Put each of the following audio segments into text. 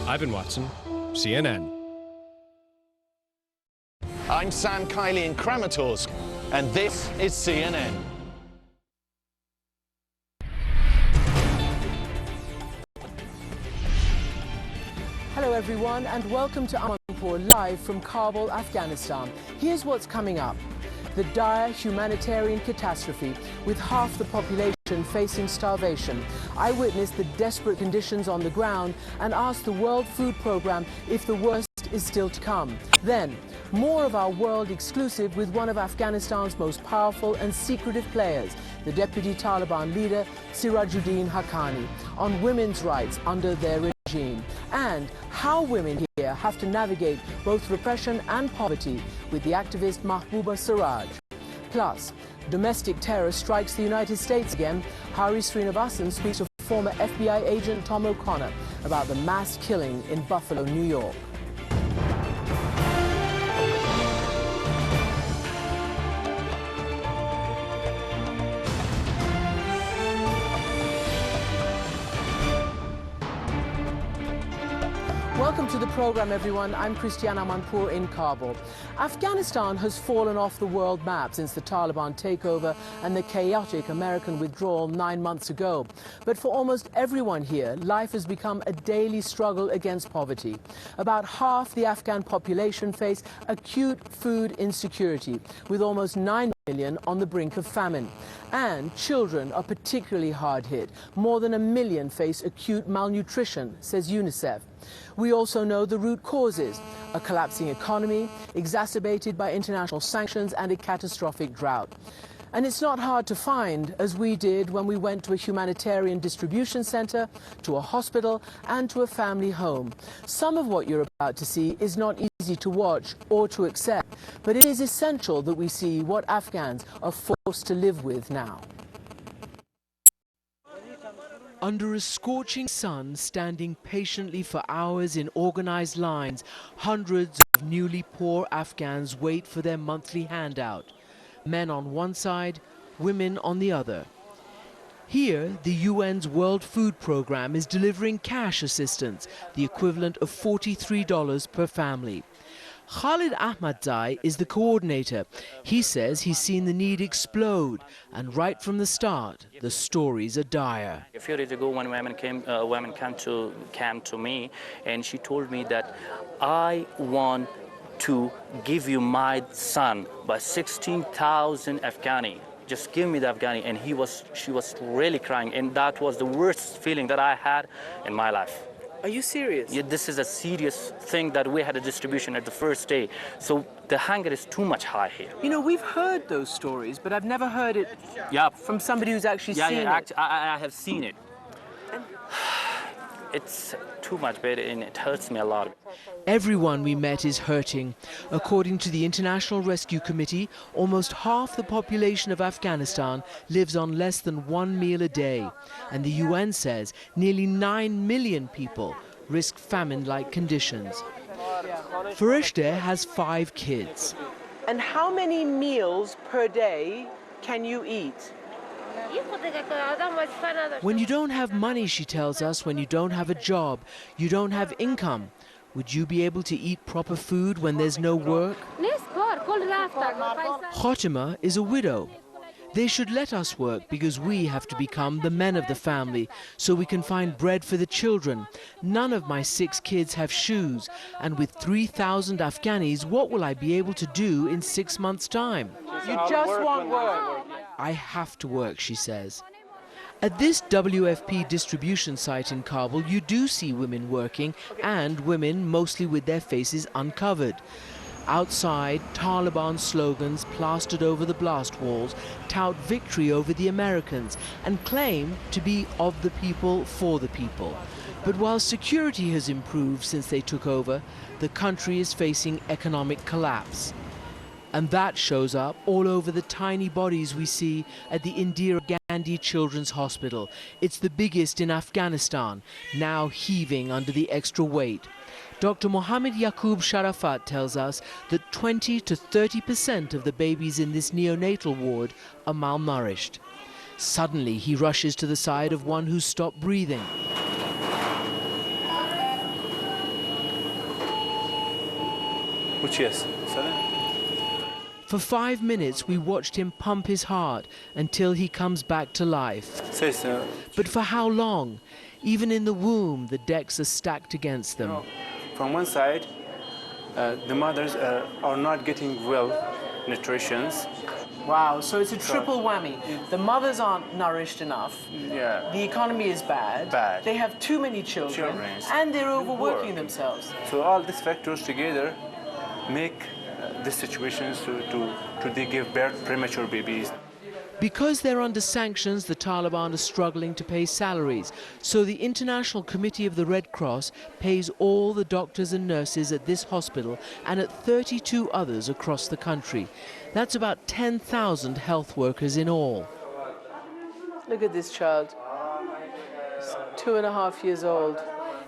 Ivan Watson, CNN. I'm Sam Kiley in Kramatorsk, and this is CNN. Hello everyone and welcome to Amanpur live from Kabul, Afghanistan. Here's what's coming up. The dire humanitarian catastrophe with half the population facing starvation. I witnessed the desperate conditions on the ground and asked the World Food Programme if the worst is still to come. Then, more of our world exclusive with one of Afghanistan's most powerful and secretive players, the deputy Taliban leader Sirajuddin Haqqani, on women's rights under their regime, and how women here have to navigate both repression and poverty with the activist Mahbouba Siraj. Plus, domestic terror strikes the United States again. Hari Srinivasan speaks to former FBI agent Tom O'Connor about the mass killing in Buffalo, New York. Welcome to the program, everyone. I'm Christiana Amanpour in Kabul. Afghanistan has fallen off the world map since the Taliban takeover and the chaotic American withdrawal 9 months ago. But for almost everyone here, life has become a daily struggle against poverty. About half the Afghan population face acute food insecurity, with almost 9 million on the brink of famine. And children are particularly hard hit. More than 1 million face acute malnutrition, says UNICEF. We also know the root causes: a collapsing economy, exacerbated by international sanctions, and a catastrophic drought. And it's not hard to find, as we did when we went to a humanitarian distribution center, to a hospital, and to a family home. Some of what you're about to see is not easy to watch or to accept, but it is essential that we see what Afghans are forced to live with now. Under a scorching sun, standing patiently for hours in organized lines, hundreds of newly poor Afghans wait for their monthly handout. Men on one side, women on the other. Here, the UN's World Food Programme is delivering cash assistance, the equivalent of $43 per family. Khalid Ahmadzai is the coordinator. He says he's seen the need explode, and right from the start, the stories are dire. A few days ago, one woman came to me, and she told me that I want to give you my son by 16,000 Afghani. Just give me the Afghani. And she was really crying, and that was the worst feeling that I had in my life. Are you serious? Yeah, this is a serious thing that we had a distribution at the first day. So the hunger is too much high here. You know, we've heard those stories, but I've never heard it from somebody who's actually seen it. I have seen it. It's too much better, and it hurts me a lot. Everyone we met is hurting. According to the International Rescue Committee, almost half the population of Afghanistan lives on less than 1 meal a day. And the UN says nearly 9 million people risk famine-like conditions. Farishte has 5 kids. And how many meals per day can you eat? When you don't have money, she tells us, when you don't have a job, you don't have income, would you be able to eat proper food when there's no work? Khotima is a widow. They should let us work because we have to become the men of the family so we can find bread for the children. None of my 6 kids have shoes, and with 3,000 Afghanis, what will I be able to do in 6 months' time? You just want work. I have to work, she says. At this WFP distribution site in Kabul, you do see women working, and women mostly with their faces uncovered. Outside, Taliban slogans plastered over the blast walls tout victory over the Americans and claim to be of the people for the people. But while security has improved since they took over, the country is facing economic collapse. And that shows up all over the tiny bodies we see at the Indira Gandhi Children's Hospital. It's the biggest in Afghanistan, now heaving under the extra weight. Dr. Mohammed Yaqub Sharafat tells us that 20 to 30% of the babies in this neonatal ward are malnourished. Suddenly, he rushes to the side of one who's stopped breathing. For 5 minutes, we watched him pump his heart until he comes back to life. But for how long? Even in the womb, the decks are stacked against them. From one side, the mothers are not getting well nutrition. Wow, so it's a triple whammy. The mothers aren't nourished enough. Yeah. The economy is bad. Bad. They have too many children. And they're overworking themselves. So all these factors together make this situation to they give birth premature babies. Because they're under sanctions, the Taliban are struggling to pay salaries. So the International Committee of the Red Cross pays all the doctors and nurses at this hospital and at 32 others across the country. That's about 10,000 health workers in all. Look at this child. He's 2.5 years old.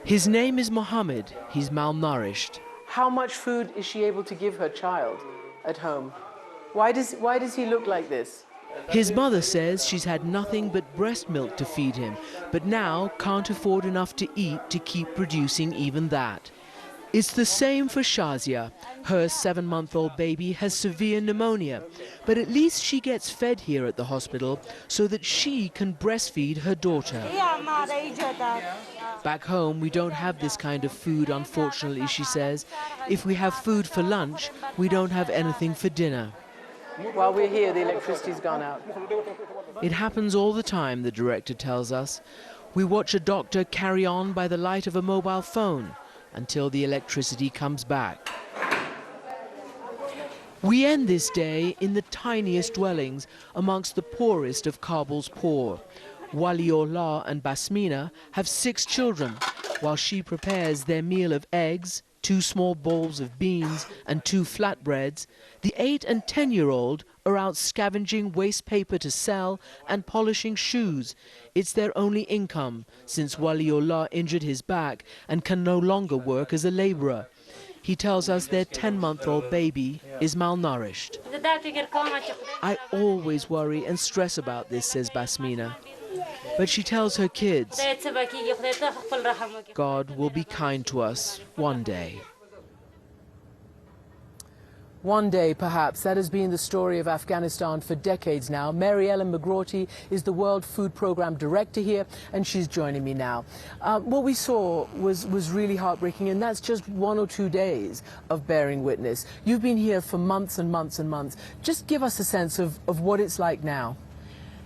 His name is Mohammed. He's malnourished. How much food is she able to give her child at home? Why does he look like this? His mother says she's had nothing but breast milk to feed him, but now can't afford enough to eat to keep producing even that. It's the same for Shazia. Her 7-month-old baby has severe pneumonia, but at least she gets fed here at the hospital so that she can breastfeed her daughter. Back home, we don't have this kind of food, unfortunately, she says. If we have food for lunch, we don't have anything for dinner. While we're here, the electricity's gone out. It happens all the time, the director tells us. We watch a doctor carry on by the light of a mobile phone until the electricity comes back. We end this day in the tiniest dwellings amongst the poorest of Kabul's poor. Waliullah and Basmina have 6 children, while she prepares their meal of eggs, 2 small bowls of beans and 2 flatbreads. The 8- and 10-year-old are out scavenging waste paper to sell and polishing shoes. It's their only income since Waliullah injured his back and can no longer work as a laborer. He tells us their 10-month-old baby is malnourished. I always worry and stress about this, says Basmina. But she tells her kids, God will be kind to us one day. One day, perhaps. That has been the story of Afghanistan for decades now. Mary Ellen McGrorty is the World Food Programme Director here, and she's joining me now. What we saw was really heartbreaking, and that's just 1 or 2 days of bearing witness. You've been here for months and months and months. Just give us a sense of what it's like now.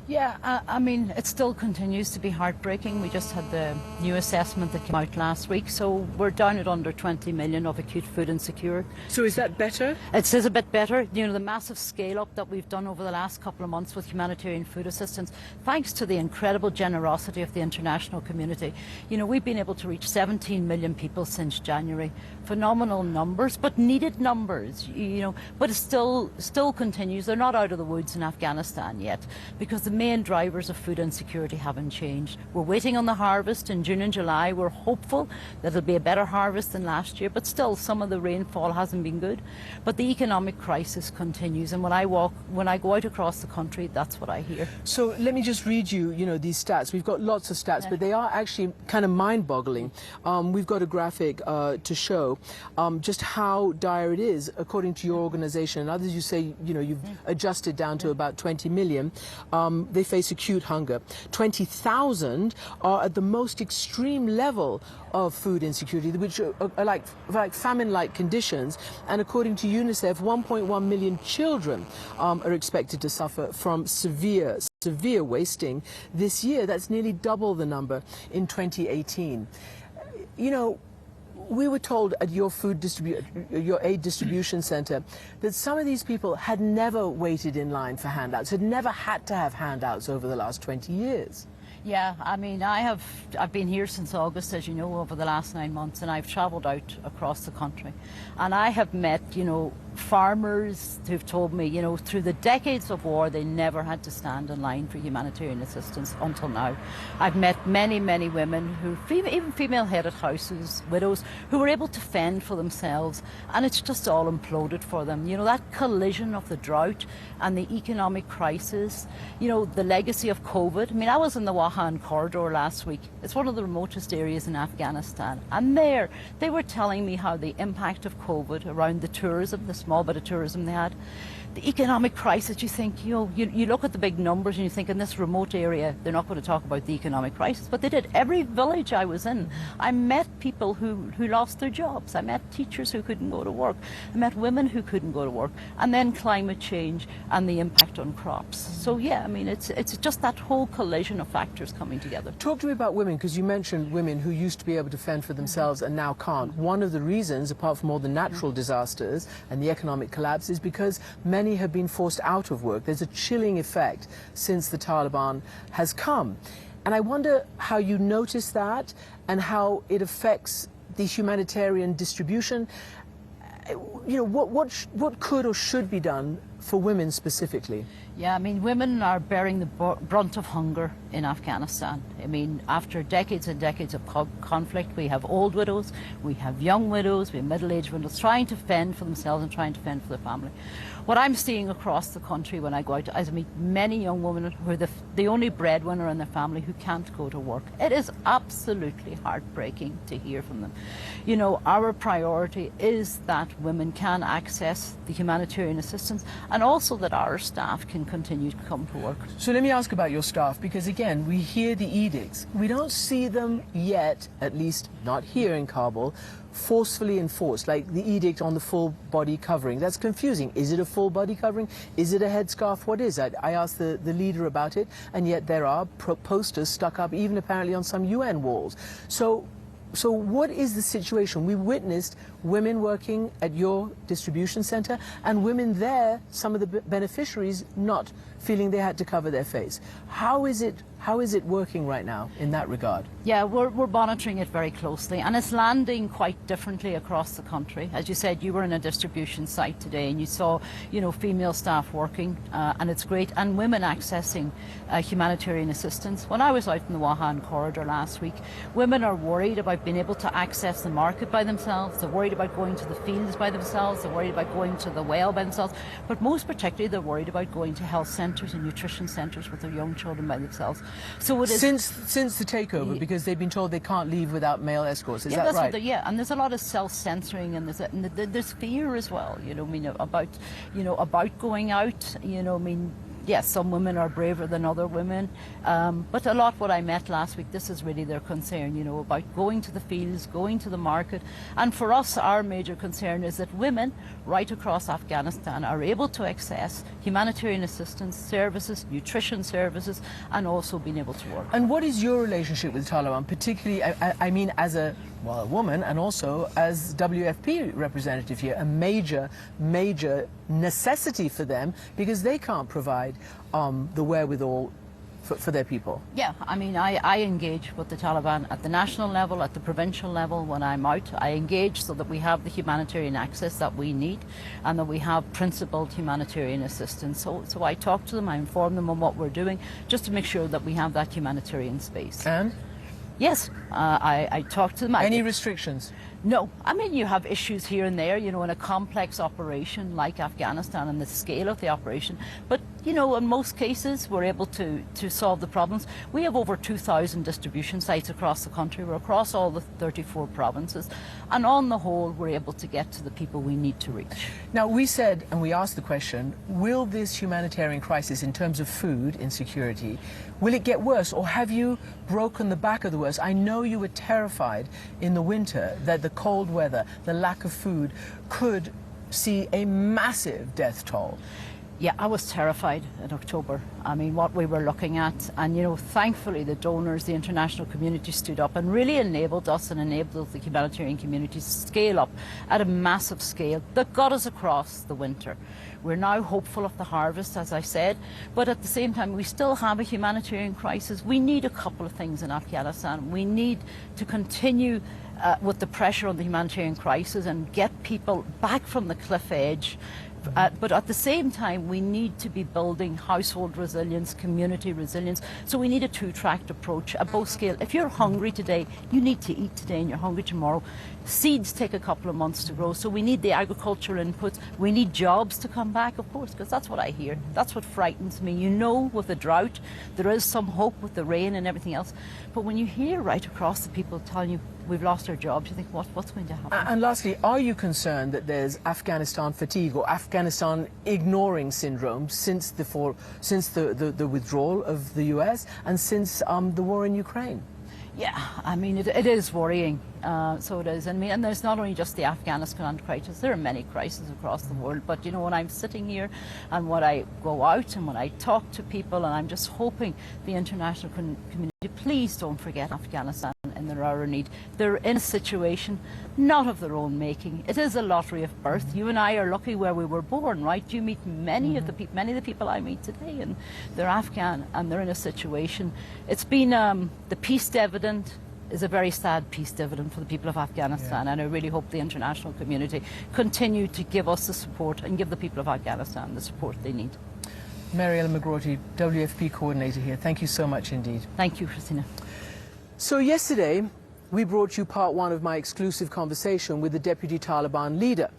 Yeah, I mean, it still continues to be heartbreaking. We just had the new assessment that came out last week, so we're down at under 20 million of acute food insecure. So is that better? It is a bit better. You know, the massive scale-up that we've done over the last couple of months with humanitarian food assistance, thanks to the incredible generosity of the international community. You know, we've been able to reach 17 million people since January. Phenomenal numbers, but needed numbers, you know, but it still continues. They're not out of the woods in Afghanistan yet, because the main drivers of food insecurity haven't changed. We're waiting on the harvest in June and July. We're hopeful that it'll be a better harvest than last year, but still some of the rainfall hasn't been good. But the economic crisis continues, and when I go out across the country, that's what I hear. So let me just read you, these stats. We've got lots of stats, but they are actually kind of mind-boggling. We've got a graphic to show just how dire it is, according to your organization and others. You say, you've adjusted down to about 20 million. They face acute hunger. 20,000 are at the most extreme level of food insecurity, which are like famine-like conditions. And according to UNICEF, 1.1 million children are expected to suffer from severe wasting this year. That's nearly double the number in 2018. We were told at your your aid distribution center that some of these people had never waited in line for handouts, had never had to have handouts over the last 20 years. Yeah, I mean, I've been here since August, as you know, over the last 9 months, and I've travelled out across the country, and I have met, farmers who've told me, you know, through the decades of war, they never had to stand in line for humanitarian assistance until now. I've met many, many women who, even female-headed houses, widows, who were able to fend for themselves, and it's just all imploded for them. You know, that collision of the drought and the economic crisis, you know, the legacy of COVID. I mean, I was in the Wahan corridor last week. It's one of the remotest areas in Afghanistan, and there they were telling me how the impact of COVID around the tourism, the small bit of tourism they had, the economic crisis. You think, you know, you look at the big numbers and you think in this remote area they're not going to talk about the economic crisis, but they did. Every village I was in, I met people who lost their jobs. I met teachers who couldn't go to work. I met women who couldn't go to work. And then climate change and the impact on crops. So yeah, I mean, it's just that whole collision of factors coming together. Talk to me about women, because you mentioned women who used to be able to fend for themselves and now can't. One of the reasons, apart from all the natural disasters and the economic collapse, is because many have been forced out of work. There's a chilling effect since the Taliban has come. And I wonder how you notice that and how it affects the humanitarian distribution. You know, what could or should be done for women specifically? Yeah, I mean, women are bearing the brunt of hunger in Afghanistan. I mean, after decades and decades of conflict, we have old widows, we have young widows, we have middle-aged widows trying to fend for themselves and trying to fend for their family. What I'm seeing across the country when I go out, I meet many young women who are the only breadwinner in their family who can't go to work. It is absolutely heartbreaking to hear from them. You know, our priority is that women can access the humanitarian assistance and also that our staff can continue to come to work. So let me ask about your staff, because again, we hear the edicts. We don't see them yet, at least not here in Kabul, forcefully enforced, like the edict on the full body covering. That's confusing. Is it a full body covering? Is it a headscarf? What is that? I asked the leader about it, and yet there are posters stuck up, even apparently on some UN walls. So what is the situation? We witnessed women working at your distribution center and women there, some of the beneficiaries, not feeling they had to cover their face. How is it working right now in that regard? Yeah, we're monitoring it very closely, and it's landing quite differently across the country. As you said, you were in a distribution site today and you saw, you know, female staff working, and it's great, and women accessing humanitarian assistance. When I was out in the Wahan corridor last week, women are worried about being able to access the market by themselves. They're worried about going to the fields by themselves. They're worried about going to the well by themselves. But most particularly, they're worried about going to health centres and nutrition centres with their young children by themselves. So it is since the takeover, because they've been told they can't leave without male escorts. Is that right? Yeah, and there's a lot of self-censoring, and there's fear as well. You know, I mean, about going out. You know, I mean, yes, some women are braver than other women, but a lot what I met last week, this is really their concern, you know, about going to the fields, going to the market. And for us, our major concern is that women right across Afghanistan are able to access humanitarian assistance services, nutrition services, and also being able to work. And what is your relationship with the Taliban, particularly, I mean, as a woman and also as WFP representative here, a major necessity for them because they can't provide the wherewithal for their people? Yeah, I mean, I engage with the Taliban at the national level, at the provincial level. When I'm out, I engage so that we have the humanitarian access that we need and that we have principled humanitarian assistance. So I talk to them, I inform them on what we're doing, just to make sure that we have that humanitarian space. And? Yes, I talk to them. Any restrictions? No. I mean, you have issues here and there, you know, in a complex operation like Afghanistan and the scale of the operation. But, you know, in most cases, we're able to solve the problems. We have over 2,000 distribution sites across the country. We're across all the 34 provinces. And on the whole, we're able to get to the people we need to reach. Now, we said, and we asked the question, will this humanitarian crisis in terms of food insecurity, will it get worse, or have you broken the back of the worst? I know you were terrified in the winter that the cold weather, the lack of food, could see a massive death toll. Yeah, I was terrified in October. I mean, what we were looking at, and you know, thankfully the donors, the international community stood up and really enabled us and enabled the humanitarian community to scale up at a massive scale that got us across the winter. We're now hopeful of the harvest, as I said, but at the same time we still have a humanitarian crisis. We need a couple of things in Afghanistan. We need to continue with the pressure on the humanitarian crisis and get people back from the cliff edge. But at the same time, we need to be building household resilience, community resilience. So we need a two-tracked approach at both scale. If you're hungry today, you need to eat today and you're hungry tomorrow. Seeds take a couple of months to grow, so we need the agricultural inputs. We need jobs to come back, of course, because that's what I hear. That's what frightens me. You know, with the drought, there is some hope with the rain and everything else. But when you hear right across the people telling you, we've lost our jobs, you think, what's going to happen? And lastly, are you concerned that there's Afghanistan fatigue or Afghanistan ignoring syndrome since the withdrawal of the US and since the war in Ukraine? Yeah, I mean, it is worrying. So it is. And there's not only just the Afghanistan crisis, there are many crises across the world. But, you know, when I'm sitting here and when I go out and when I talk to people, and I'm just hoping the international community, please don't forget Afghanistan in their hour of need. They're in a situation not of their own making. It is a lottery of birth. You and I are lucky where we were born, right? You meet many of the people I meet today, and they're Afghan and they're in a situation. It's been the peace dividend is a very sad peace dividend for the people of Afghanistan, and I really hope the international community continue to give us the support and give the people of Afghanistan the support they need. Mary Ellen McGrorty, WFP coordinator here. Thank you so much indeed. Thank you, Christina. So yesterday, we brought you part one of my exclusive conversation with the deputy Taliban leader.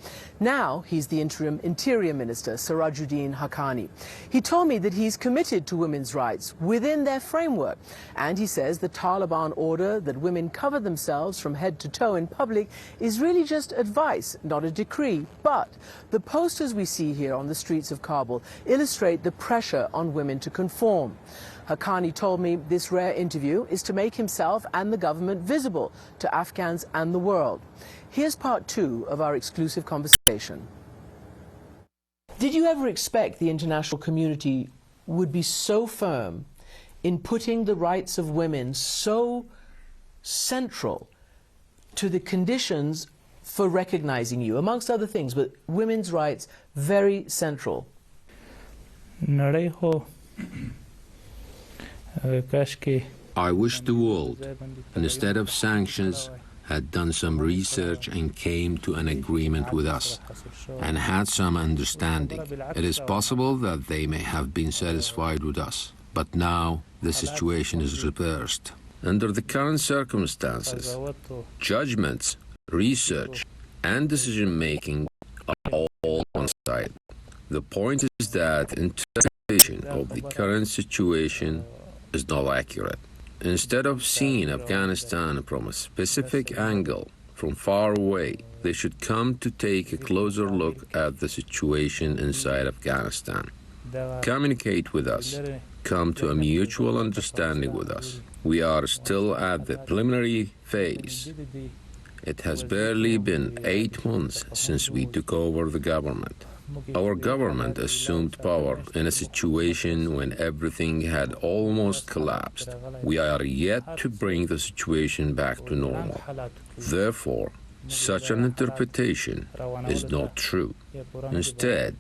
Now he's the interim interior minister, Sirajuddin Haqqani. He told me that he's committed to women's rights within their framework. And he says the Taliban order that women cover themselves from head to toe in public is really just advice, not a decree. But the posters we see here on the streets of Kabul illustrate the pressure on women to conform. Haqqani told me this rare interview is to make himself and the government visible to Afghans and the world. Here's part two of our exclusive conversation. Did you ever expect the international community would be so firm in putting the rights of women so central to the conditions for recognizing you, amongst other things, but women's rights very central? I wish the world, instead of sanctions, had done some research and came to an agreement with us and had some understanding. It is possible that they may have been satisfied with us, but now the situation is reversed. Under the current circumstances, judgments, research, and decision-making are all on one side. The point is that interpretation of the current situation is not accurate. Instead of seeing Afghanistan from a specific angle, from far away, they should come to take a closer look at the situation inside Afghanistan. Communicate with us. Come to a mutual understanding with us. We are still at the preliminary phase. It has barely been 8 months since we took over the government. Our government assumed power in a situation when everything had almost collapsed. We are yet to bring the situation back to normal. Therefore, such an interpretation is not true. Instead,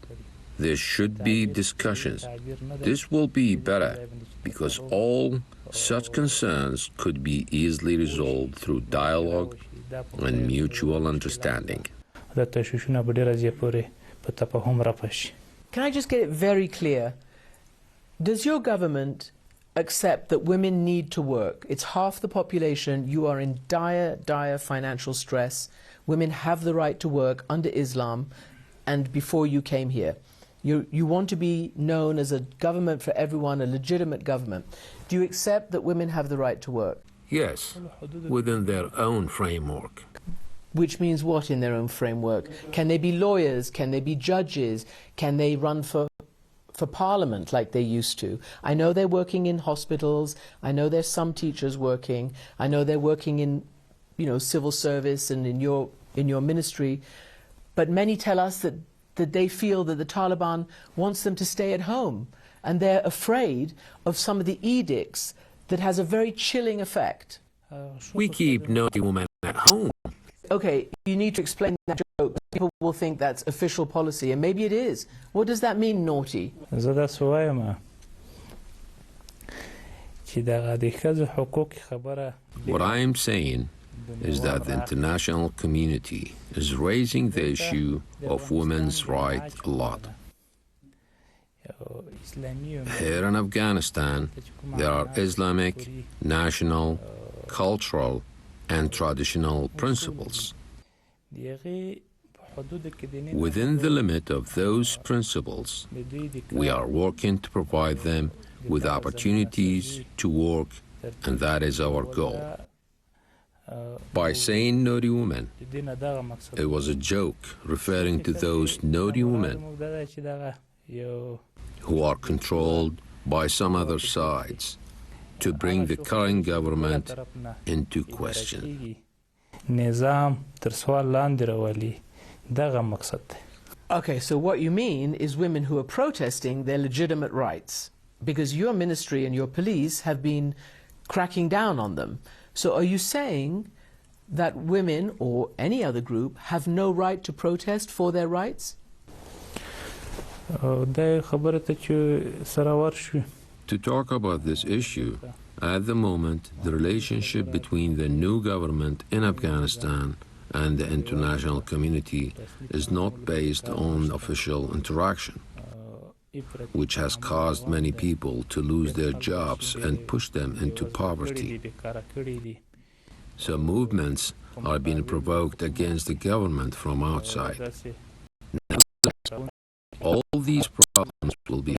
there should be discussions. This will be better because all such concerns could be easily resolved through dialogue and mutual understanding. Can I just get it very clear? Does your government accept that women need to work? It's half the population. You are in dire, dire financial stress. Women have the right to work under Islam and before you came here. You want to be known as a government for everyone, a legitimate government. Do you accept that women have the right to work? Yes, within their own framework. Which means what in their own framework? Can they be lawyers? Can they be judges? Can they run for parliament like they used to? I know they're working in hospitals. I know there's some teachers working. I know they're working in, civil service and in your ministry. But many tell us that they feel that the Taliban wants them to stay at home, and they're afraid of some of the edicts that has a very chilling effect. We keep naughty women at home. Okay, you need to explain that joke. People will think that's official policy, and maybe it is. What does that mean, naughty? What I am saying is that the international community is raising the issue of women's rights a lot. Here in Afghanistan, there are Islamic, national, cultural, and traditional principles. Within the limit of those principles, we are working to provide them with opportunities to work, and that is our goal. By saying naughty women, it was a joke referring to those naughty women who are controlled by some other sides to bring the current government into question. Okay, so what you mean is women who are protesting their legitimate rights, because your ministry and your police have been cracking down on them. So are you saying that women or any other group have no right to protest for their rights? To talk about this issue, at the moment, the relationship between the new government in Afghanistan and the international community is not based on official interaction, which has caused many people to lose their jobs and push them into poverty. So movements are being provoked against the government from outside. All these problems will be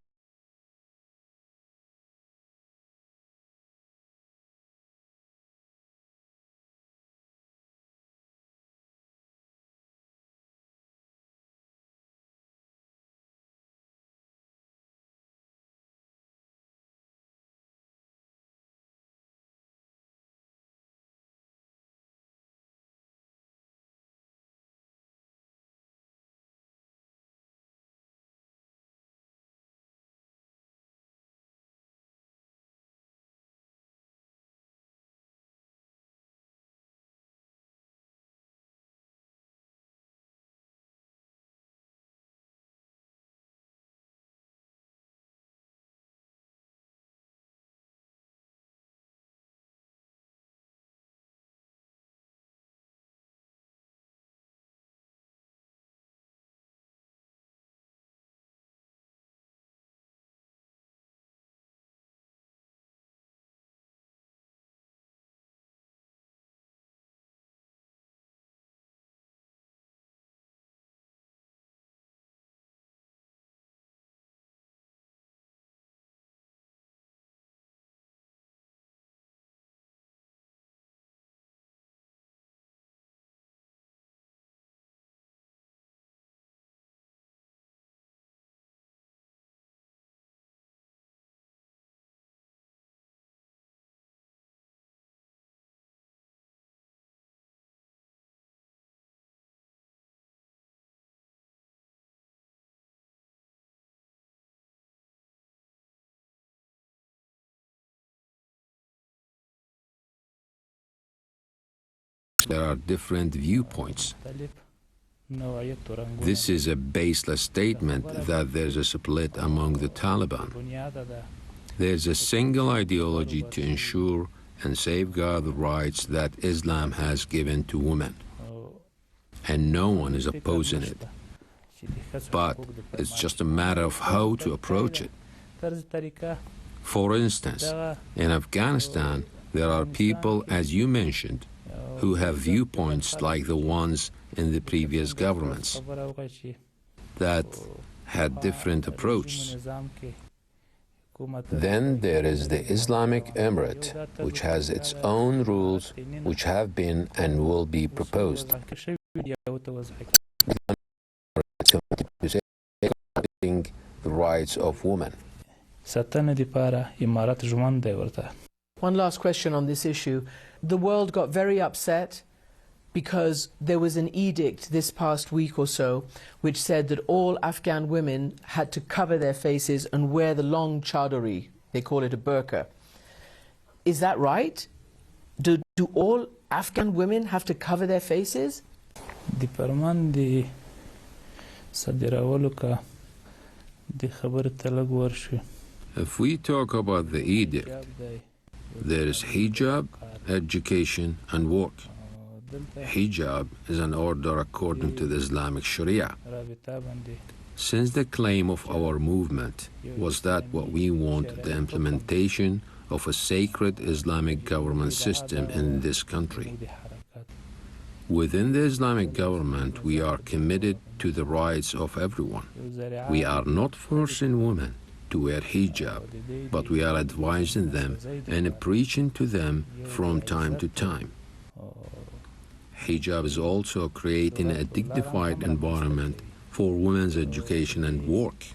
there are different viewpoints. This is a baseless statement that there's a split among the Taliban. There's a single ideology to ensure and safeguard the rights that Islam has given to women, and no one is opposing it. But it's just a matter of how to approach it. For instance, in Afghanistan, there are people, as you mentioned, who have viewpoints like the ones in the previous governments that had different approaches. Then there is the Islamic Emirate, which has its own rules, which have been and will be proposed. The rights of women. One last question on this issue. The world got very upset because there was an edict this past week or so which said that all Afghan women had to cover their faces and wear the long chadori. They call it a burqa. Is that right? Do all Afghan women have to cover their faces? If we talk about the edict, there is hijab, education, and work. Hijab is an order according to the Islamic Sharia. Since the claim of our movement was that what we want the implementation of a sacred Islamic government system in this country. Within the Islamic government, we are committed to the rights of everyone. We are not forcing women to wear hijab, but we are advising them and preaching to them from time to time. Hijab is also creating a dignified environment for women's education and work.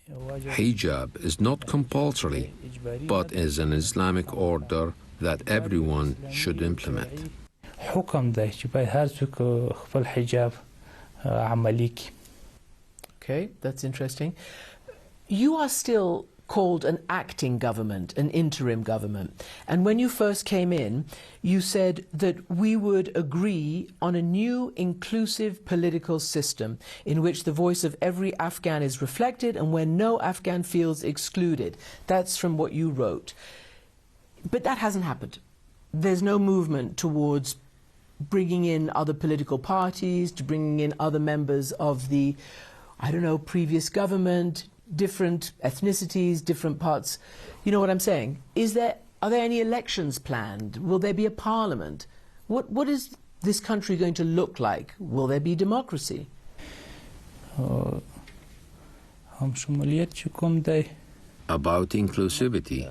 Hijab is not compulsory, but is an Islamic order that everyone should implement. Okay, that's interesting. You are still called an acting government, an interim government. And when you first came in, you said that we would agree on a new inclusive political system in which the voice of every Afghan is reflected and where no Afghan feels excluded. That's from what you wrote. But that hasn't happened. There's no movement towards bringing in other political parties, to bringing in other members of the, I don't know, previous government, different ethnicities, different parts. You know what I'm saying? Are there any elections planned? Will there be a parliament? What is this country going to look like? Will there be democracy? About inclusivity,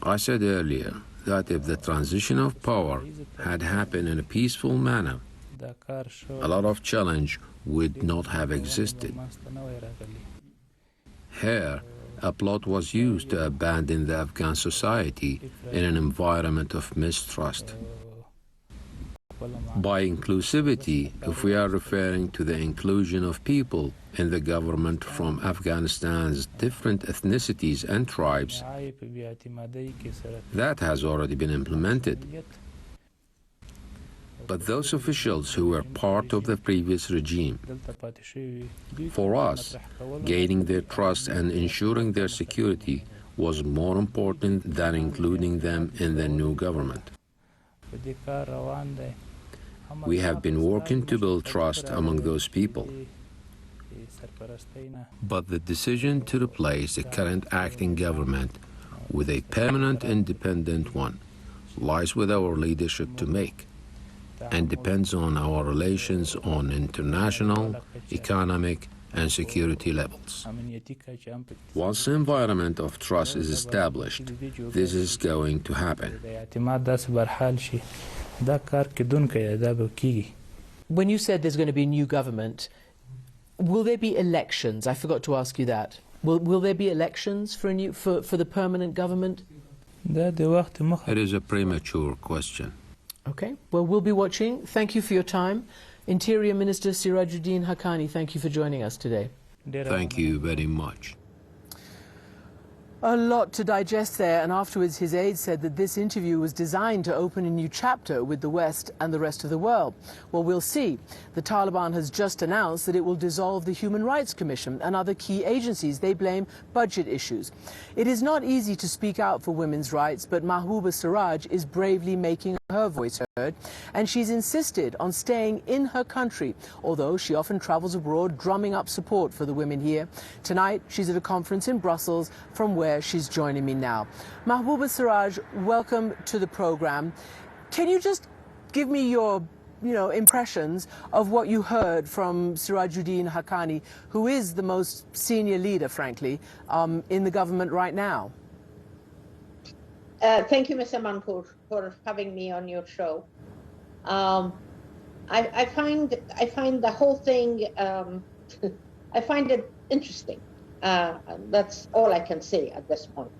I said earlier that if the transition of power had happened in a peaceful manner, a lot of challenge would not have existed. Here, a plot was used to abandon the Afghan society in an environment of mistrust. By inclusivity, if we are referring to the inclusion of people in the government from Afghanistan's different ethnicities and tribes, that has already been implemented. But those officials who were part of the previous regime, for us, gaining their trust and ensuring their security was more important than including them in the new government. We have been working to build trust among those people. But the decision to replace the current acting government with a permanent independent one lies with our leadership to make, and depends on our relations on international, economic, and security levels. Once the environment of trust is established, this is going to happen. When you said there's going to be a new government, will there be elections? I forgot to ask you that. Will there be elections for the permanent government? It is a premature question. Okay, well, we'll be watching. Thank you for your time. Interior Minister Sirajuddin Haqqani, thank you for joining us today. Thank you very much. A lot to digest there, and afterwards his aide said that this interview was designed to open a new chapter with the West and the rest of the world. Well, we'll see. The Taliban has just announced that it will dissolve the Human Rights Commission and other key agencies. They blame budget issues. It is not easy to speak out for women's rights, but Mahbouba Siraj is bravely making her voice heard, and she's insisted on staying in her country, although she often travels abroad drumming up support for the women here. Tonight, she's at a conference in Brussels, from where she's joining me now. Mahbouba Siraj, welcome to the program. Can you just give me your impressions of what you heard from Sirajuddin Haqqani, who is the most senior leader, frankly, in the government right now? Thank you, Mr. Manpour, for having me on your show. I find the whole thing, I find it interesting. That's all I can say at this point,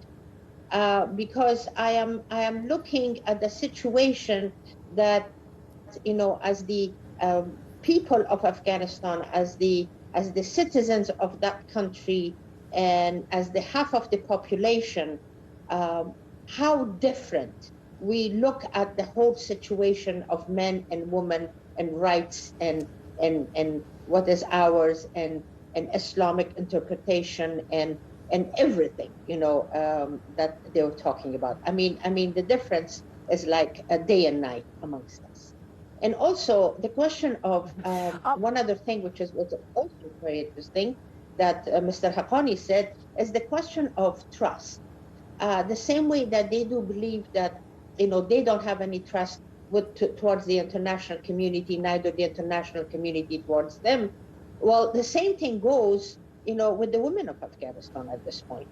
because I am looking at the situation that, as the people of Afghanistan, as the citizens of that country, and as the half of the population, how different we look at the whole situation of men and women and rights and what is ours and Islamic interpretation and everything, that they were talking about. I mean, the difference is like a day and night amongst us. And also the question of one other thing, which was also very interesting, that Mr. Haqqani said, is the question of trust. The same way that they do believe that, they don't have any trust towards the international community, neither the international community towards them. Well, the same thing goes, with the women of Afghanistan at this point.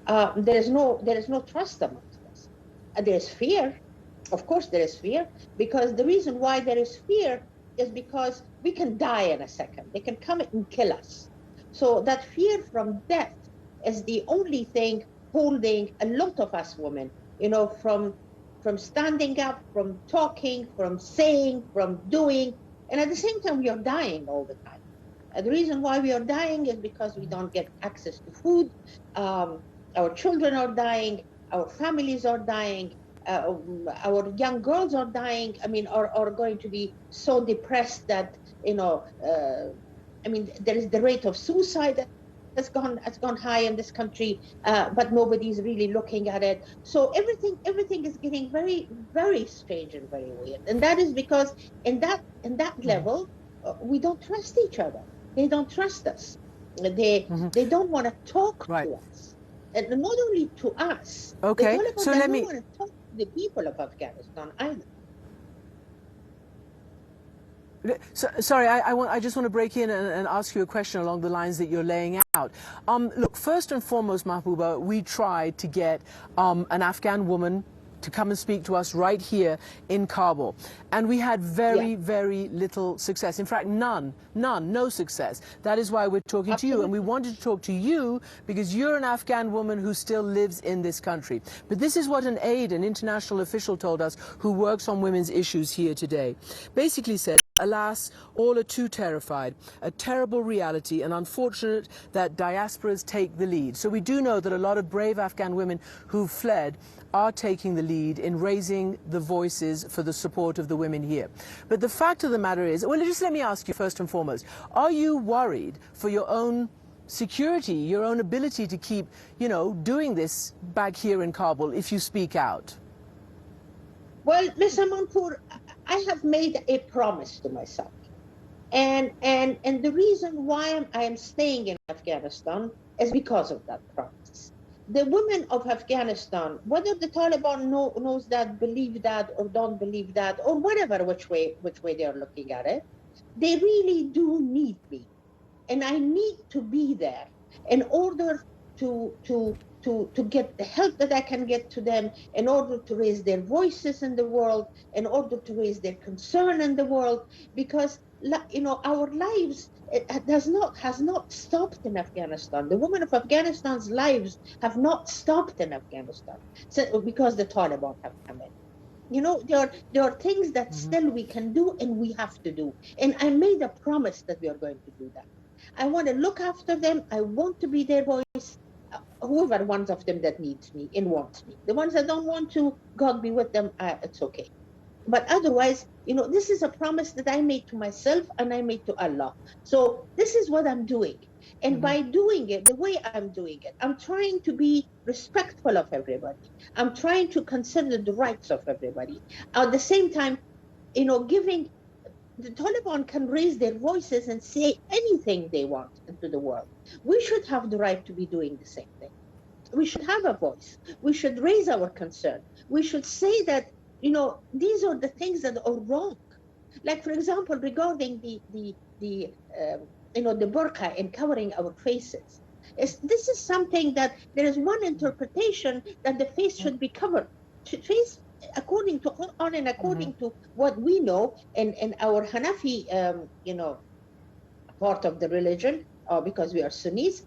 There is no trust amongst us. There's fear. Of course there is fear, because the reason why there is fear is because we can die in a second. They can come and kill us. So that fear from death is the only thing holding a lot of us women, from standing up, from talking, from saying, from doing. And at the same time, we are dying all the time. The reason why we are dying is because we don't get access to food. Our children are dying. Our families are dying. Our young girls are dying. Are going to be so depressed that, there is the rate of suicide has gone high in this country, but nobody's really looking at it. So everything is getting very, very strange and very weird. And that is because in that level, we don't trust each other. They don't trust us. They don't want to talk to us. And not only to us. Okay, so let me... They don't want to talk to the people of Afghanistan either. So, sorry, I just want to break in and ask you a question along the lines that you're laying out. Look, first and foremost, Mahbouba, we tried to get an Afghan woman to come and speak to us right here in Kabul. And we had very little success. In fact, no success. That is why we're talking to you. And we wanted to talk to you because you're an Afghan woman who still lives in this country. But this is what an international official told us who works on women's issues here today. Basically said, alas, all are too terrified. A terrible reality, and unfortunate that diasporas take the lead. So we do know that a lot of brave Afghan women who've fled are taking the lead in raising the voices for the support of the women here. But the fact of the matter is, well, just let me ask you first and foremost, are you worried for your own security, your own ability to keep, doing this back here in Kabul if you speak out? Well, Ms. Amanpour, I have made a promise to myself. And the reason why I am staying in Afghanistan is because of that promise. The women of Afghanistan, whether the Taliban knows that, believe that, or don't believe that, or whatever, which way they are looking at it, they really do need me. And I need to be there in order to get the help that I can get to them, in order to raise their voices in the world, in order to raise their concern in the world, because our lives has not stopped in Afghanistan. The women of Afghanistan's lives have not stopped in Afghanistan because the Taliban have come in. There are things that still we can do and we have to do. And I made a promise that we are going to do that. I want to look after them. I want to be their voice. Whoever ones of them that needs me and wants me. The ones that don't want to, God be with them, it's okay. But otherwise, this is a promise that I made to myself and I made to Allah. So this is what I'm doing. And by doing it, the way I'm doing it, I'm trying to be respectful of everybody. I'm trying to consider the rights of everybody. At the same time, giving the Taliban can raise their voices and say anything they want into the world. We should have the right to be doing the same thing. We should have a voice. We should raise our concern. We should say that, these are the things that are wrong. Like, for example, regarding the burqa and covering our faces. This is something that there is one interpretation that the face should be covered. Face, according to Quran and according to what we know in our Hanafi, part of the religion, because we are Sunnis,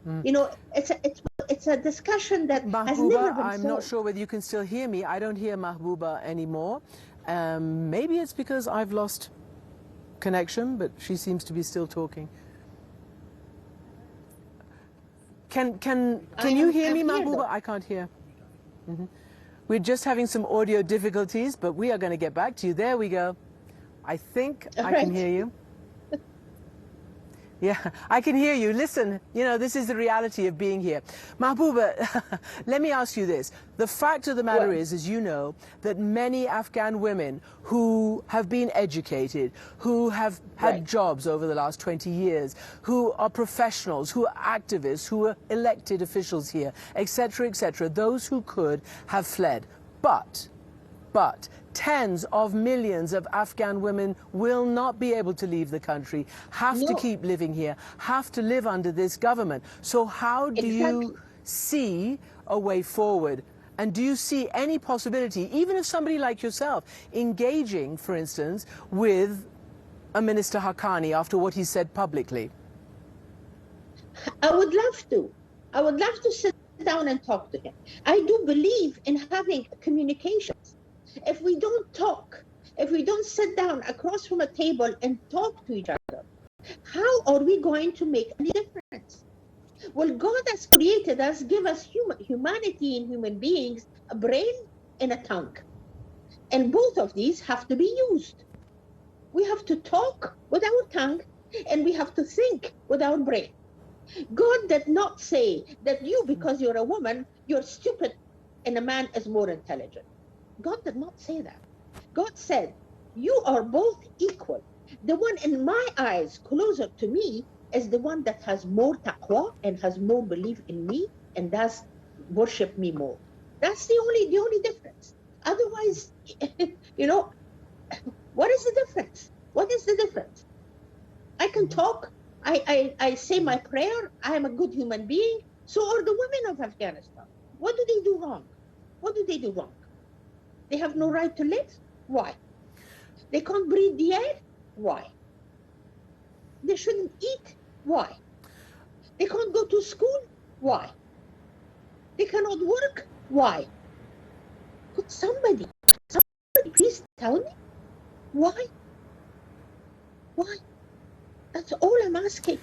it's a discussion that has never been I'm not sure whether you can still hear me. I don't hear Mahbouba anymore. Maybe it's because I've lost connection, but she seems to be still talking. Can you hear me, Mahbouba? I can't hear. We're just having some audio difficulties, but we are going to get back to you. There we go. I think I can hear you. Yeah, I can hear you. Listen, you know, this is the reality of being here. Mahbouba, let me ask you this. The fact of the matter is, as you know, that many Afghan women who have been educated, who have had jobs over the last 20 years, who are professionals, who are activists, who are elected officials here, etc., those who could have fled. But tens of millions of Afghan women will not be able to leave the country, have to keep living here, have to live under this government. So how do you see a way forward? And do you see any possibility, even of somebody like yourself, engaging, for instance, with a Minister Haqqani after what he said publicly? I would love to. I would love to sit down and talk to him. I do believe in having communications. If we don't talk, if we don't sit down across from a table and talk to each other, how are we going to make any difference? Well, God has created us, give us humanity and human beings, a brain and a tongue. And both of these have to be used. We have to talk with our tongue and we have to think with our brain. God did not say that you, because you're a woman, you're stupid and a man is more intelligent. God did not say that. God said, you are both equal. The one in my eyes closer to me is the one that has more taqwa and has more belief in me and does worship me more. That's the only difference. Otherwise, you know, what is the difference? What is the difference? I can talk. I say my prayer. I am a good human being. So are the women of Afghanistan. What do they do wrong? What do they do wrong? They have no right to live? Why? They can't breathe the air? Why? They shouldn't eat? Why? They can't go to school? Why? They cannot work? Why? Could somebody please tell me? Why? Why? That's all I'm asking.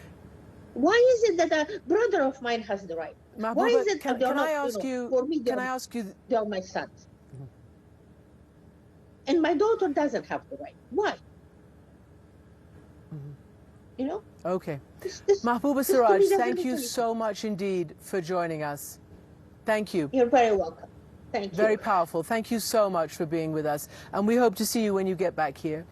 Why is it that a brother of mine has the right? Mahbouba, Why is it can I ask you, for me, they're my sons? And my daughter doesn't have the right. Why? You know? Okay. Mahbouba Siraj, thank you so much indeed for joining us. Thank you. You're very welcome. Thank you. Very powerful. Thank you so much for being with us. And we hope to see you when you get back here.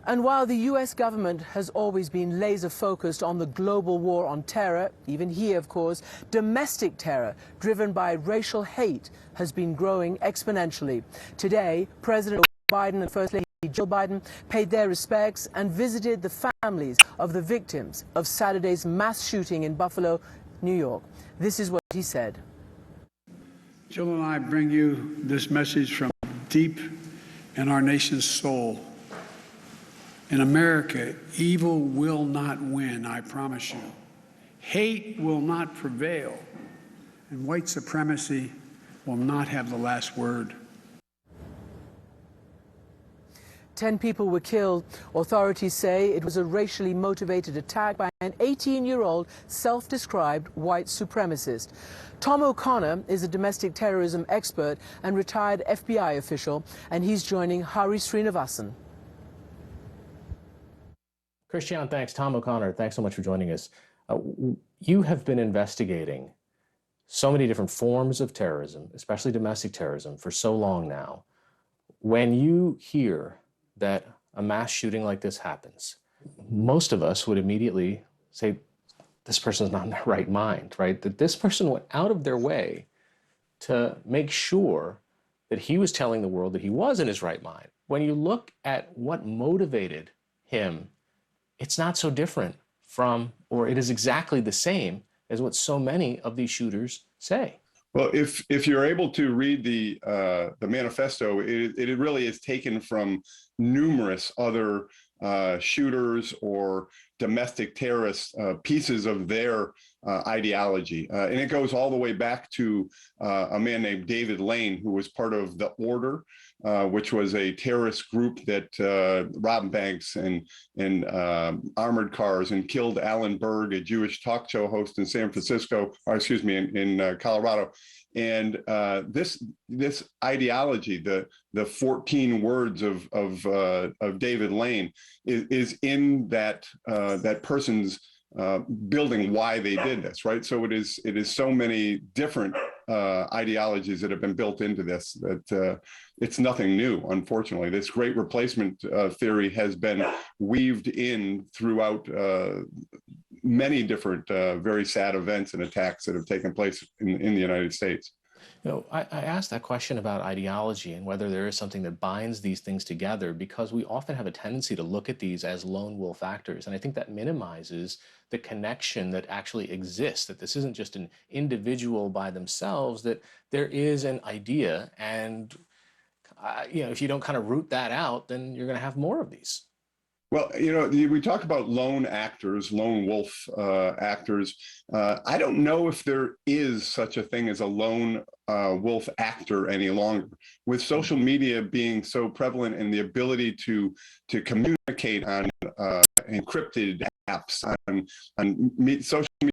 And while the US government has always been laser focused on the global war on terror, even here, of course, domestic terror driven by racial hate has been growing exponentially. Today, President Biden and First Lady Jill Biden paid their respects and visited the families of the victims of Saturday's mass shooting in Buffalo, New York. This is what he said. Jill and I bring you this message from deep in our nation's soul. In America, evil will not win, I promise you. Hate will not prevail, and white supremacy will not have the last word. 10 people were killed. Authorities say it was a racially motivated attack by an 18-year-old self-described white supremacist. Tom O'Connor is a domestic terrorism expert and retired FBI official, and he's joining Hari Srinivasan. Christiane, thanks. Tom O'Connor, thanks so much for joining us. You have been investigating so many different forms of terrorism, especially domestic terrorism, for so long now. When you hear that a mass shooting like this happens, most of us would immediately say, this person's not in their right mind, right? That this person went out of their way to make sure that he was telling the world that he was in his right mind. When you look at what motivated him, it's not so different from, or it is exactly the same as what so many of these shooters say. Well, if you're able to read the manifesto, it really is taken from numerous other shooters or domestic terrorist pieces of their ideology. And it goes all the way back to a man named David Lane, who was part of the Order, which was a terrorist group that robbed banks and armored cars and killed Alan Berg, a Jewish talk show host in San Francisco, or excuse me, in Colorado. And this ideology, the 14 words of David Lane, is in that person's building why they did this, right? So it is so many different ideologies that have been built into this that it's nothing new. Unfortunately, this great replacement theory has been weaved in throughout many different very sad events and attacks that have taken place in the United States. You know, I asked that question about ideology and whether there is something that binds these things together, because we often have a tendency to look at these as lone wolf actors. And I think that minimizes the connection that actually exists, that this isn't just an individual by themselves, that there is an idea. And, you know, if you don't kind of root that out, then you're going to have more of these. Well, you know, we talk about lone actors, lone wolf actors. I don't know if there is such a thing as a lone wolf actor any longer. With social media being so prevalent and the ability to communicate on encrypted apps, on social media.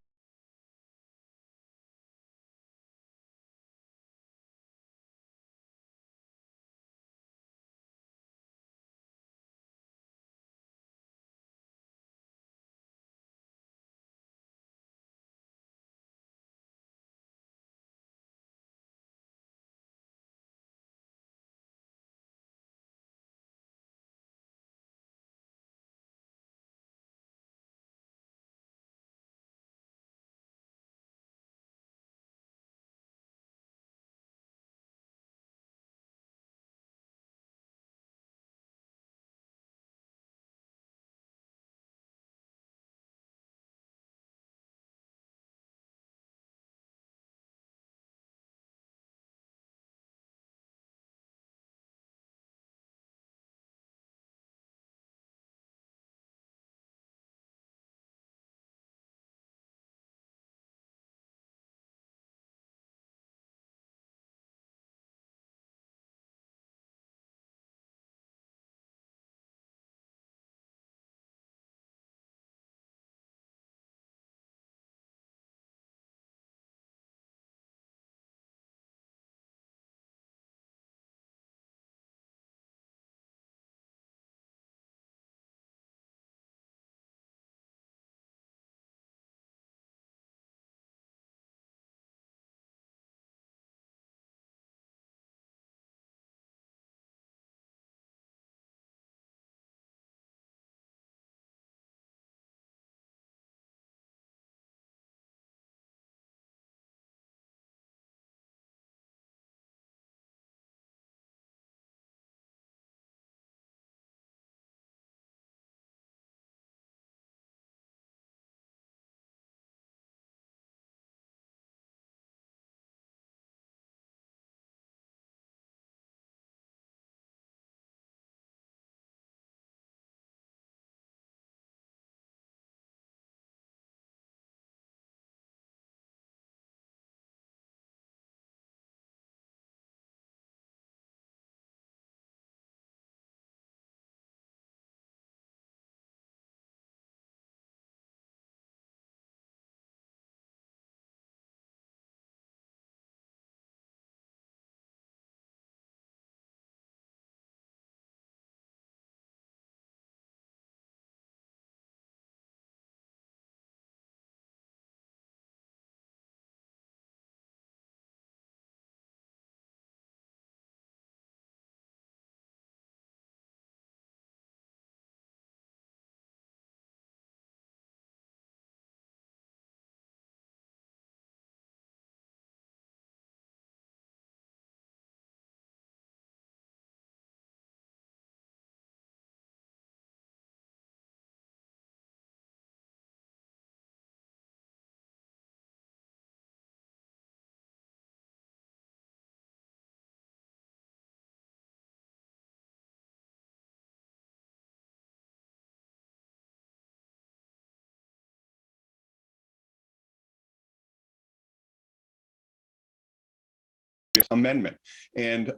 Amendment. And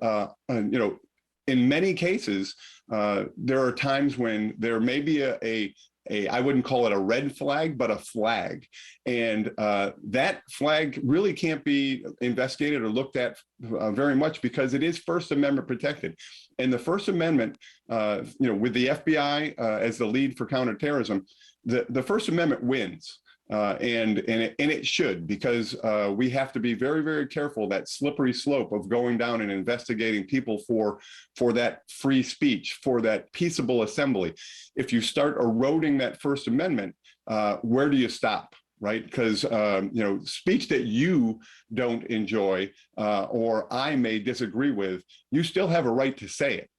you know, in many cases, there are times when there may be a I wouldn't call it a red flag, but a flag. And that flag really can't be investigated or looked at very much because it is First Amendment protected. And the First Amendment, with the FBI as the lead for counterterrorism, the First Amendment wins. And it should, because we have to be very, very careful that slippery slope of going down and investigating people for that free speech, for that peaceable assembly. If you start eroding that First Amendment, where do you stop? Right? Because, speech that you don't enjoy or I may disagree with, you still have a right to say it.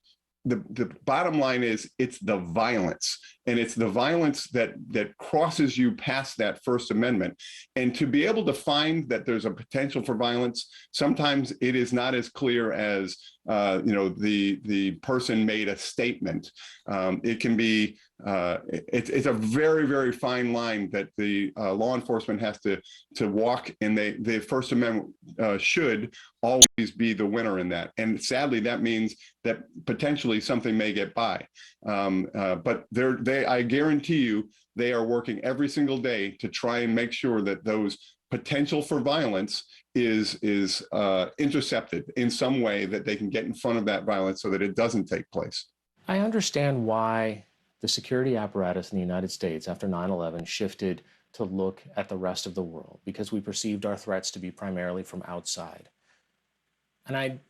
The bottom line is it's the violence, and it's the violence that crosses you past that First Amendment. And to be able to find that there's a potential for violence, sometimes it is not as clear as the person made a statement. It can be it's a very, very fine line that the law enforcement has to walk, and the First Amendment should always be the winner in that. And sadly, that means that potentially something may get by. But I guarantee you, they are working every single day to try and make sure that those potential for violence is intercepted in some way, that they can get in front of that violence so that it doesn't take place. I understand why the security apparatus in the United States after 9/11 shifted to look at the rest of the world, because we perceived our threats to be primarily from outside. And I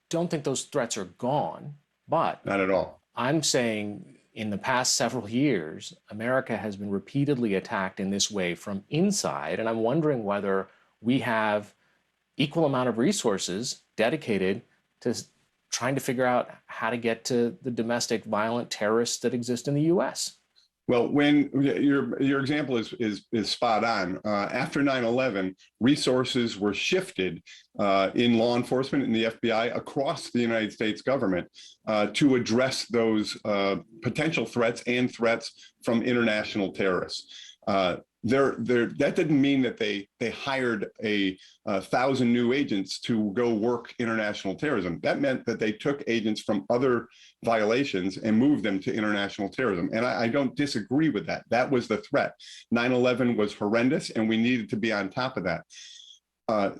don't think those threats are gone, but not at all. I'm saying in the past several years, America has been repeatedly attacked in this way from inside, and I'm wondering whether we have equal amount of resources dedicated to trying to figure out how to get to the domestic violent terrorists that exist in the U.S. Well, when your example is spot on. After 9/11, resources were shifted in law enforcement and the FBI across the United States government to address those potential threats and threats from international terrorists. That didn't mean that they hired 1,000 new agents to go work international terrorism. That meant that they took agents from other violations and moved them to international terrorism. And I don't disagree with that. That was the threat. 9/11 was horrendous, and we needed to be on top of that.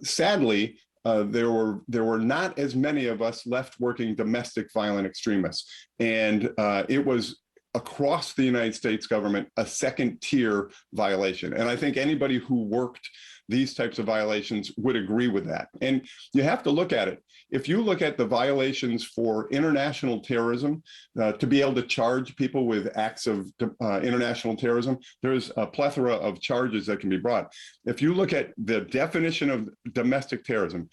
Sadly, there were not as many of us left working domestic violent extremists, and it was across the United States government a second tier violation. And I think anybody who worked these types of violations would agree with that. And you have to look at it. If you look at the violations for international terrorism, to be able to charge people with acts of international terrorism, there's a plethora of charges that can be brought. If you look at the definition of domestic terrorism,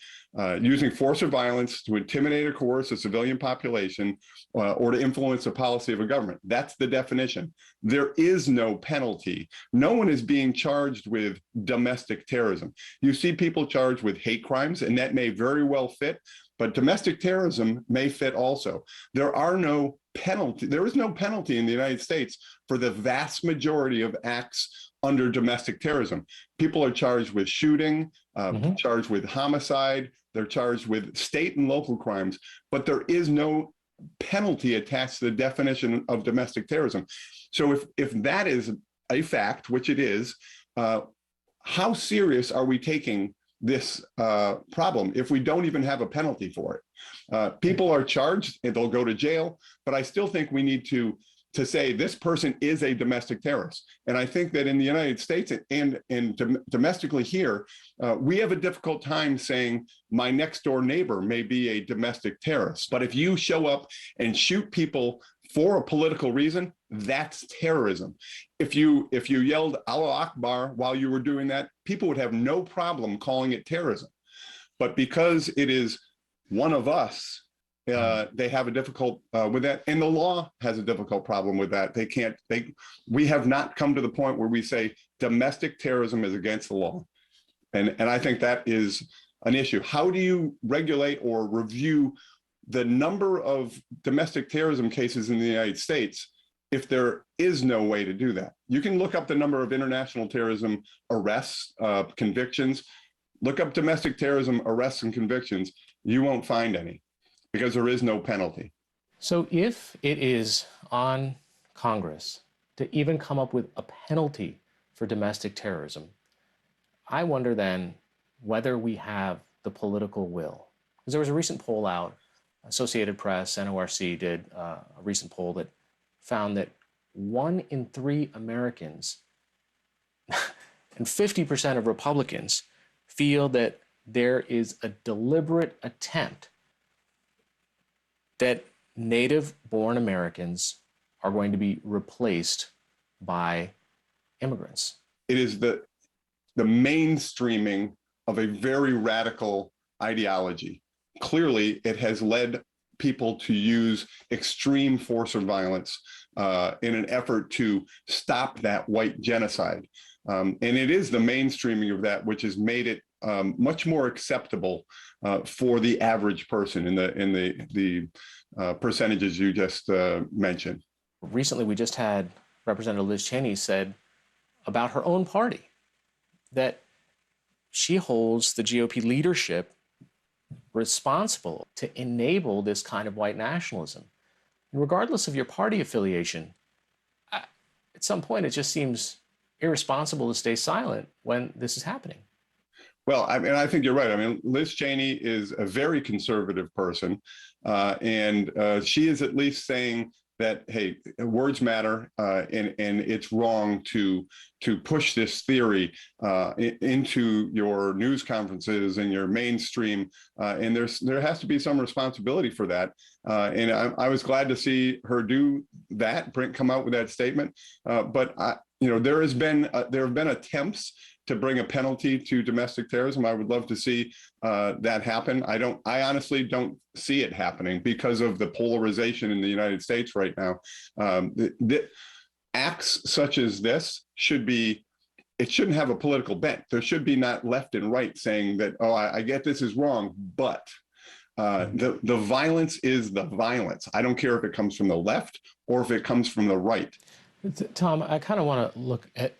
using force or violence to intimidate or coerce a civilian population or to influence the policy of a government, that's the definition. There is no penalty. No one is being charged with domestic terrorism. You see people charged with hate crimes, and that may very well fit, but domestic terrorism may fit also. There is no penalty in the United States for the vast majority of acts under domestic terrorism. People are charged with shooting, charged with homicide, they're charged with state and local crimes, but there is no penalty attached to the definition of domestic terrorism. So if that is a fact, which it is, how serious are we taking this problem if we don't even have a penalty for it? People are charged and they'll go to jail, but I still think we need to say this person is a domestic terrorist. And I think that in the United States and domestically here, we have a difficult time saying my next door neighbor may be a domestic terrorist. But if you show up and shoot people for a political reason, that's terrorism. If you yelled Allah Akbar while you were doing that, people would have no problem calling it terrorism. But because it is one of us, they have a difficult with that, and the law has a difficult problem with that. We have not come to the point where we say domestic terrorism is against the law, and I think that is an issue. How do you regulate or review the number of domestic terrorism cases in the United States if there is no way to do that? You can look up the number of international terrorism arrests, convictions. Look up domestic terrorism arrests and convictions. You won't find any, because there is no penalty. So if it is on Congress to even come up with a penalty for domestic terrorism, I wonder then whether we have the political will. Because there was a recent poll out, Associated Press, NORC did a recent poll that found that 1 in 3 Americans and 50% of Republicans feel that there is a deliberate attempt that native-born Americans are going to be replaced by immigrants. It is the mainstreaming of a very radical ideology. Clearly, it has led people to use extreme force or violence in an effort to stop that white genocide. And it is the mainstreaming of that which has made it much more acceptable for the average person in the percentages you just mentioned. Recently, we just had Representative Liz Cheney said about her own party that she holds the GOP leadership responsible to enable this kind of white nationalism. And regardless of your party affiliation, at some point it just seems irresponsible to stay silent when this is happening. Well, I mean, I think you're right. I mean, Liz Cheney is a very conservative person, and she is at least saying that, hey, words matter, and it's wrong to push this theory into your news conferences and your mainstream, and there has to be some responsibility for that. And I was glad to see her do that, come out with that statement. But there have been attempts to bring a penalty to domestic terrorism. I would love to see that happen. I honestly don't see it happening because of the polarization in the United States right now. Acts such as this it shouldn't have a political bent. There should be not left and right saying that, oh, I get this is wrong, but the violence is the violence. I don't care if it comes from the left or if it comes from the right. Tom, I kind of want to look at,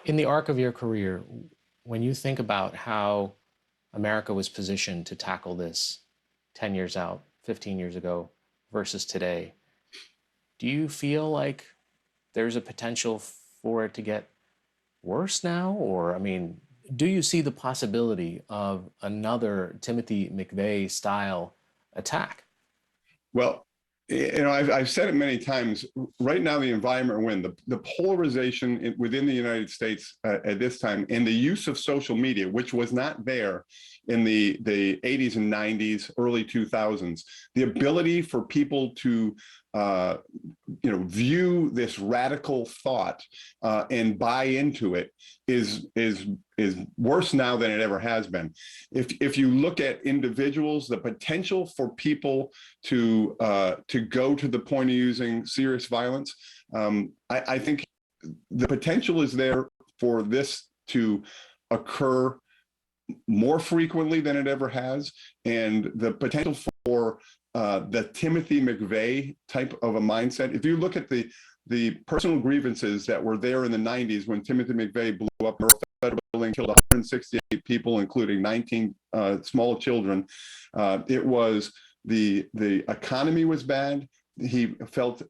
in the arc of your career, when you think about how America was positioned to tackle this 10 years out, 15 years ago versus today, do you feel like there's a potential for it to get worse now? Or, I mean, do you see the possibility of another Timothy McVeigh style attack? Well, I've said it many times. Right now, the environment we're in, the polarization within the United States at this time, and the use of social media, which was not there in the 80s and 90s, early 2000s, the ability for people to view this radical thought and buy into it is worse now than it ever has been. If you look at individuals, the potential for people to go to the point of using serious violence, I think the potential is there for this to occur more frequently than it ever has, and the potential for the Timothy McVeigh type of a mindset. If you look at the personal grievances that were there in the 90s when Timothy McVeigh blew up North Federal Building, killed 168 people, including 19 small children, it was the economy was bad. He felt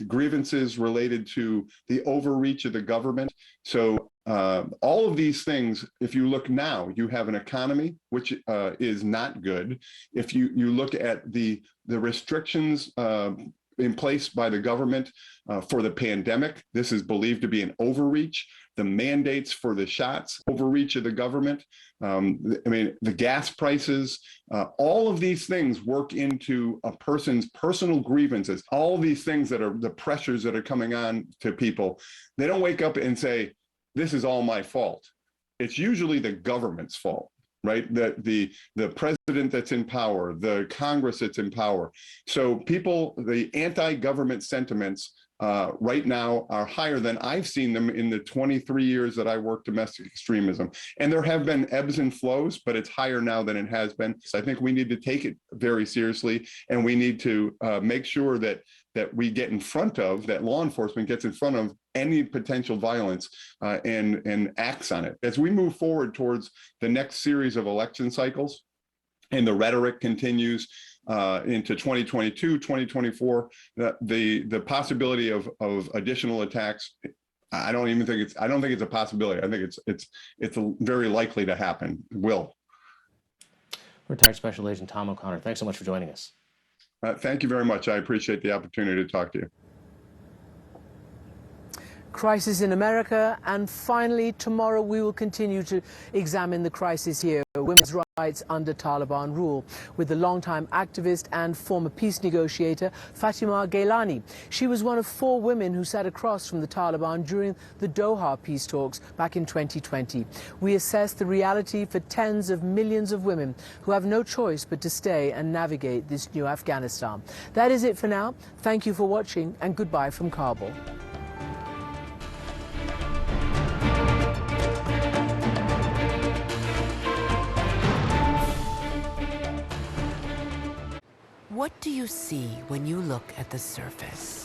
grievances related to the overreach of the government. So all of these things, if you look now, you have an economy which is not good. If you look at the restrictions in place by the government for the pandemic, this is believed to be an overreach. The mandates for the shots, overreach of the government. The gas prices, all of these things work into a person's personal grievances. All these things that are the pressures that are coming on to people. They don't wake up and say, this is all my fault. It's usually the government's fault, right? The president that's in power, the Congress that's in power. So people, the anti-government sentiments right now are higher than I've seen them in the 23 years that I worked domestic extremism. And there have been ebbs and flows, but it's higher now than it has been. So I think we need to take it very seriously, and we need to make sure that we get in front of, that law enforcement gets in front of any potential violence and acts on it. As we move forward towards the next series of election cycles, and the rhetoric continues, into 2022, 2024, the possibility of additional attacks, I don't think it's a possibility. I think it's very likely to happen. It will. Retired Special Agent Tom O'Connor, thanks so much for joining us. Thank you very much. I appreciate the opportunity to talk to you. Crisis in America, and finally tomorrow we will continue to examine the crisis here, women's rights under Taliban rule, with the longtime activist and former peace negotiator Fatima Gailani. She was one of 4 women who sat across from the Taliban during the Doha peace talks back in 2020. We assess the reality for tens of millions of women who have no choice but to stay and navigate this new Afghanistan. That is it for now. Thank you for watching, and goodbye from Kabul. What do you see when you look at the surface?